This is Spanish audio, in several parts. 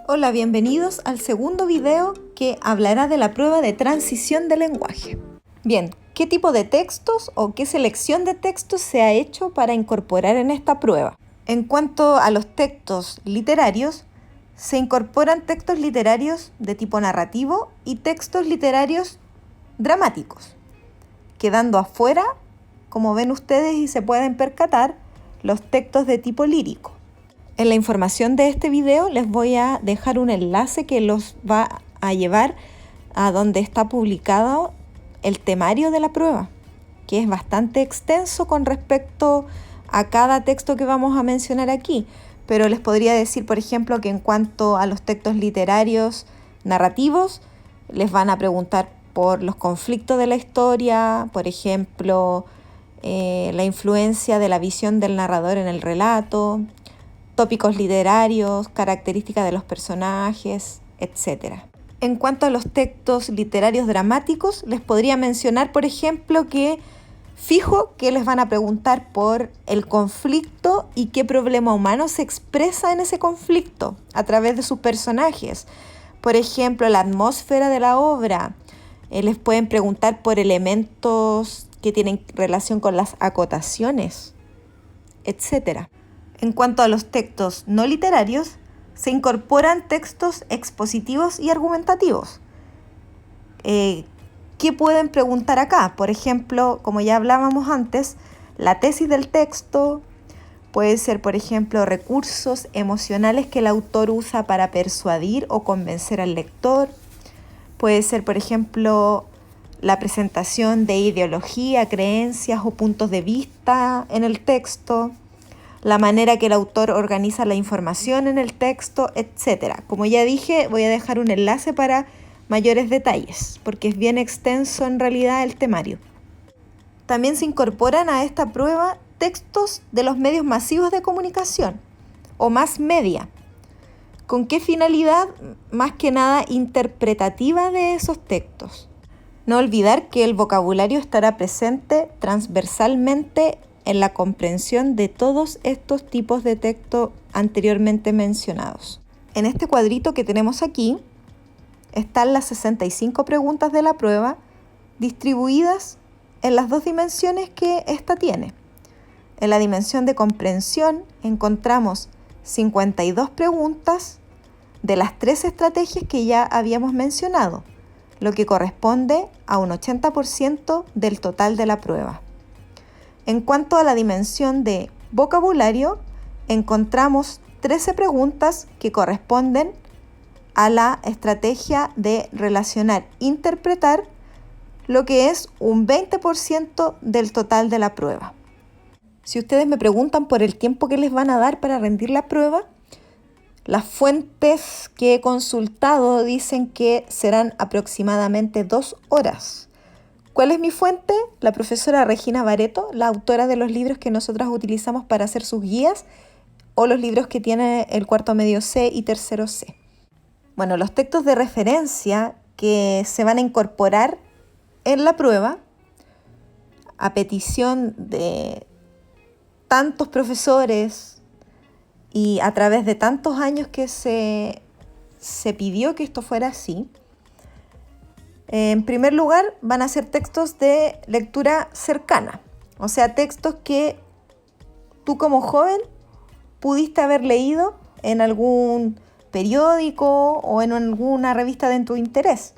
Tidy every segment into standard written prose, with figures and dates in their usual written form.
Hola, bienvenidos al segundo video que hablará de la prueba de transición de lenguaje. Bien, ¿qué tipo de textos o qué selección de textos se ha hecho para incorporar en esta prueba? En cuanto a los textos literarios, se incorporan textos literarios de tipo narrativo y textos literarios dramáticos, quedando afuera, como ven ustedes y se pueden percatar, los textos de tipo lírico. En la información de este video les voy a dejar un enlace que los va a llevar a donde está publicado el temario de la prueba, que es bastante extenso con respecto a cada texto que vamos a mencionar aquí. Pero les podría decir, por ejemplo, que en cuanto a los textos literarios narrativos, les van a preguntar por los conflictos de la historia, por ejemplo, la influencia de la visión del narrador en el relato, tópicos literarios, características de los personajes, etc. En cuanto a los textos literarios dramáticos, les podría mencionar, por ejemplo, que fijo que les van a preguntar por el conflicto y qué problema humano se expresa en ese conflicto a través de sus personajes. Por ejemplo, la atmósfera de la obra. Les pueden preguntar por elementos que tienen relación con las acotaciones, etc. En cuanto a los textos no literarios, se incorporan textos expositivos y argumentativos. ¿Qué pueden preguntar acá? Por ejemplo, como ya hablábamos antes, la tesis del texto puede ser, por ejemplo, recursos emocionales que el autor usa para persuadir o convencer al lector. Puede ser, por ejemplo, la presentación de ideología, creencias o puntos de vista en el texto, la manera que el autor organiza la información en el texto, etc. Como ya dije, voy a dejar un enlace para mayores detalles, porque es bien extenso en realidad el temario. También se incorporan a esta prueba textos de los medios masivos de comunicación, o más media. ¿Con qué finalidad? Más que nada interpretativa de esos textos. No olvidar que el vocabulario estará presente transversalmente en la comprensión de todos estos tipos de texto anteriormente mencionados. En este cuadrito que tenemos aquí están las 65 preguntas de la prueba distribuidas en las dos dimensiones que ésta tiene. En la dimensión de comprensión encontramos 52 preguntas de las 3 estrategias que ya habíamos mencionado, lo que corresponde a un 80% del total de la prueba. En cuanto a la dimensión de vocabulario, encontramos 13 preguntas que corresponden a la estrategia de relacionar-interpretar, lo que es un 20% del total de la prueba. Si ustedes me preguntan por el tiempo que les van a dar para rendir la prueba, las fuentes que he consultado dicen que serán aproximadamente 2 horas. ¿Cuál es mi fuente? La profesora Regina Barreto, la autora de los libros que nosotras utilizamos para hacer sus guías o los libros que tiene el cuarto medio C y tercero C. Bueno, los textos de referencia que se van a incorporar en la prueba a petición de tantos profesores y a través de tantos años que se pidió que esto fuera así. En primer lugar, van a ser textos de lectura cercana, o sea, textos que tú como joven pudiste haber leído en algún periódico o en alguna revista de tu interés,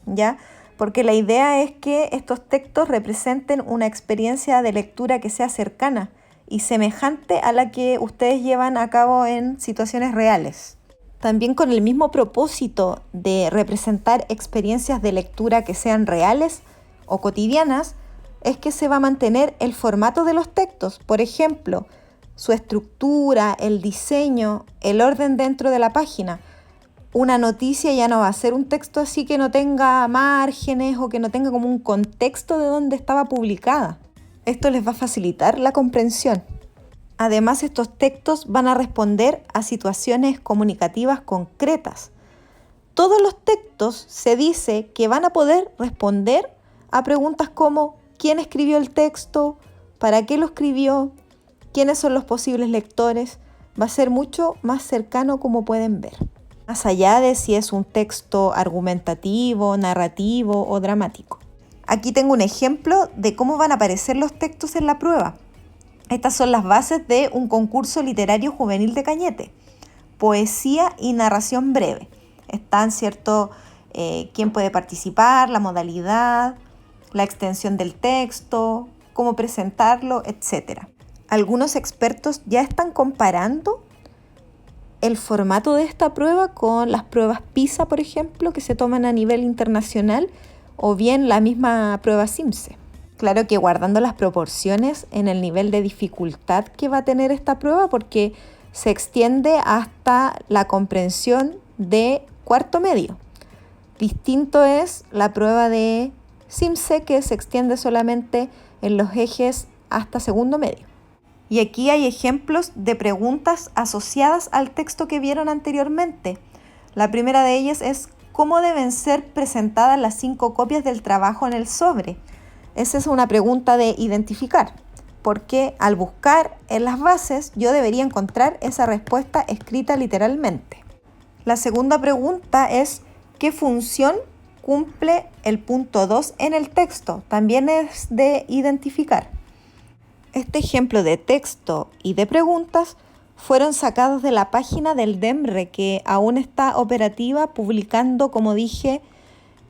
¿ya? Porque la idea es que estos textos representen una experiencia de lectura que sea cercana y semejante a la que ustedes llevan a cabo en situaciones reales. También con el mismo propósito de representar experiencias de lectura que sean reales o cotidianas, es que se va a mantener el formato de los textos, por ejemplo, su estructura, el diseño, el orden dentro de la página. Una noticia ya no va a ser un texto así que no tenga márgenes o que no tenga como un contexto de dónde estaba publicada. Esto les va a facilitar la comprensión. Además, estos textos van a responder a situaciones comunicativas concretas. Todos los textos se dice que van a poder responder a preguntas como ¿quién escribió el texto? ¿Para qué lo escribió? ¿Quiénes son los posibles lectores? Va a ser mucho más cercano, como pueden ver. más allá de si es un texto argumentativo, narrativo o dramático. Aquí tengo un ejemplo de cómo van a aparecer los textos en la prueba. Estas son las bases de un concurso literario juvenil de Cañete. Poesía y narración breve. Están, ¿cierto?, quién puede participar, la modalidad, la extensión del texto, cómo presentarlo, etc. Algunos expertos ya están comparando el formato de esta prueba con las pruebas PISA, por ejemplo, que se toman a nivel internacional, o bien la misma prueba CIMSE. Claro que guardando las proporciones en el nivel de dificultad que va a tener esta prueba, porque se extiende hasta la comprensión de cuarto medio. Distinto es la prueba de CIMSE, que se extiende solamente en los ejes hasta segundo medio. Y aquí hay ejemplos de preguntas asociadas al texto que vieron anteriormente. La primera de ellas es: ¿cómo deben ser presentadas las 5 copias del trabajo en el sobre? Esa es una pregunta de identificar, porque al buscar en las bases yo debería encontrar esa respuesta escrita literalmente. La segunda pregunta es: ¿qué función cumple el punto 2 en el texto? También es de identificar. Este ejemplo de texto y de preguntas fueron sacados de la página del DEMRE, que aún está operativa, publicando, como dije,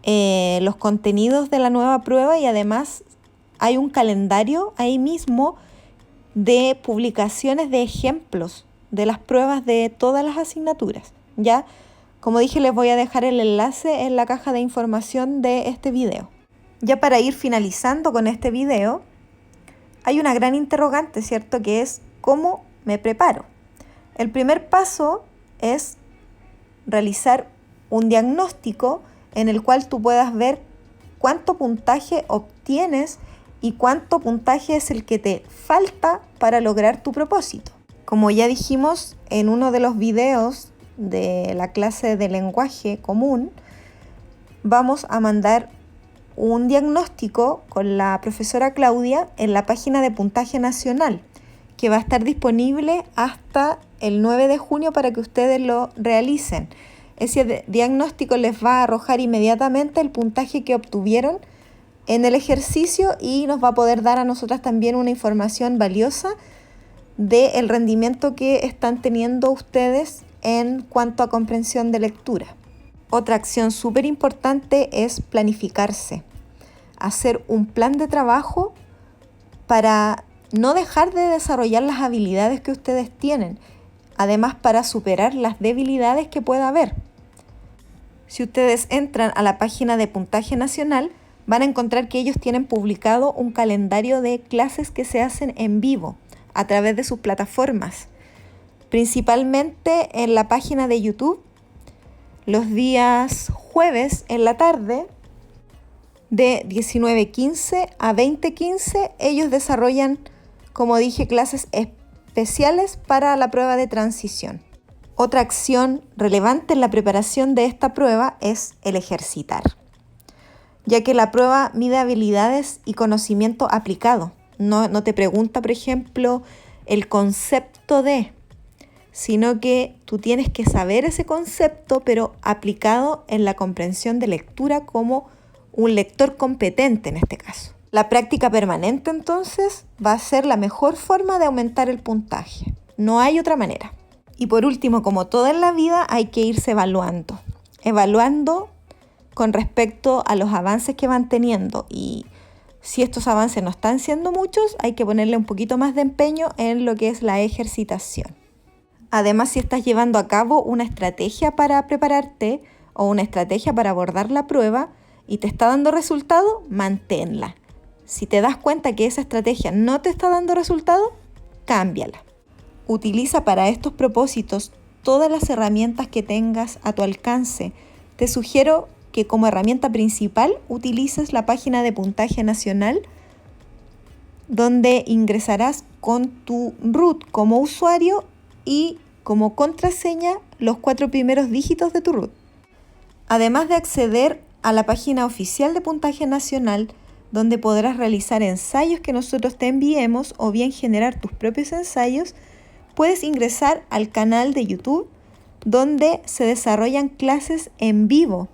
los contenidos de la nueva prueba, y además hay un calendario ahí mismo de publicaciones de ejemplos de las pruebas de todas las asignaturas. Ya, como dije, les voy a dejar el enlace en la caja de información de este video. Ya para ir finalizando con este video, hay una gran interrogante, ¿cierto?, que es: ¿cómo me preparo? El primer paso es realizar un diagnóstico en el cual tú puedas ver cuánto puntaje obtienes y cuánto puntaje es el que te falta para lograr tu propósito. Como ya dijimos en uno de los videos de la clase de lenguaje común, vamos a mandar un diagnóstico con la profesora Claudia en la página de Puntaje Nacional, que va a estar disponible hasta el 9 de junio para que ustedes lo realicen. Ese diagnóstico les va a arrojar inmediatamente el puntaje que obtuvieron en el ejercicio y nos va a poder dar a nosotras también una información valiosa del rendimiento que están teniendo ustedes en cuanto a comprensión de lectura. Otra acción súper importante es planificarse, hacer un plan de trabajo para no dejar de desarrollar las habilidades que ustedes tienen, además para superar las debilidades que pueda haber. Si ustedes entran a la página de Puntaje Nacional, van a encontrar que ellos tienen publicado un calendario de clases que se hacen en vivo a través de sus plataformas, principalmente en la página de YouTube. Los días jueves en la tarde, de 19:15 a 20:15, ellos desarrollan, como dije, clases especiales para la prueba de transición. Otra acción relevante en la preparación de esta prueba es el ejercitar, ya que la prueba mide habilidades y conocimiento aplicado. No te pregunta, por ejemplo, el concepto de, sino que tú tienes que saber ese concepto, pero aplicado en la comprensión de lectura como un lector competente en este caso. La práctica permanente, entonces, va a ser la mejor forma de aumentar el puntaje. No hay otra manera. Y por último, como todo en la vida, hay que irse evaluando con respecto a los avances que van teniendo, y si estos avances no están siendo muchos, hay que ponerle un poquito más de empeño en lo que es la ejercitación. Además, si estás llevando a cabo una estrategia para prepararte o una estrategia para abordar la prueba y te está dando resultado, manténla. Si te das cuenta que esa estrategia no te está dando resultado, cámbiala. Utiliza para estos propósitos todas las herramientas que tengas a tu alcance. Te sugiero que como herramienta principal utilices la página de Puntaje Nacional, donde ingresarás con tu root como usuario y como contraseña los 4 primeros dígitos de tu root. Además de acceder a la página oficial de Puntaje Nacional, donde podrás realizar ensayos que nosotros te enviemos o bien generar tus propios ensayos, puedes ingresar al canal de YouTube, donde se desarrollan clases en vivo.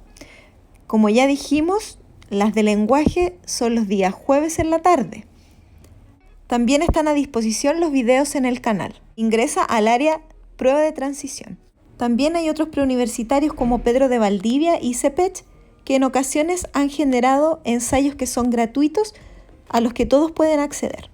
Como ya dijimos, las de lenguaje son los días jueves en la tarde. También están a disposición los videos en el canal. Ingresa al área Prueba de Transición. También hay otros preuniversitarios como Pedro de Valdivia y CEPECH que en ocasiones han generado ensayos que son gratuitos a los que todos pueden acceder.